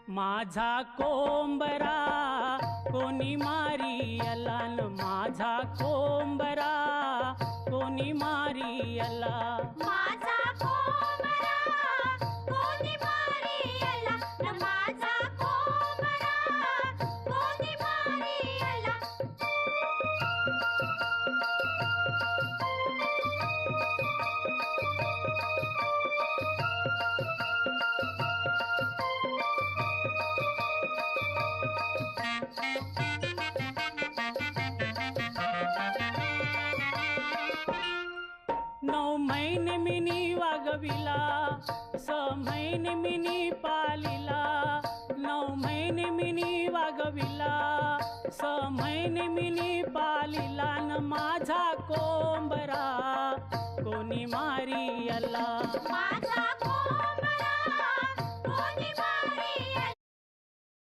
माझा कोंबरा कोणी मारी आला न माझा कोंबरा कोणी मारी आला माझा कोंबरा कोणी मारी आला न माझा कोंबरा कोणी मारी आला नऊ महिने मिनी वागविला 6 महिने मिनी पालिला 9 महिने मिनी वागविला 6 महिने मिनी पालिला न माझा कोंबरा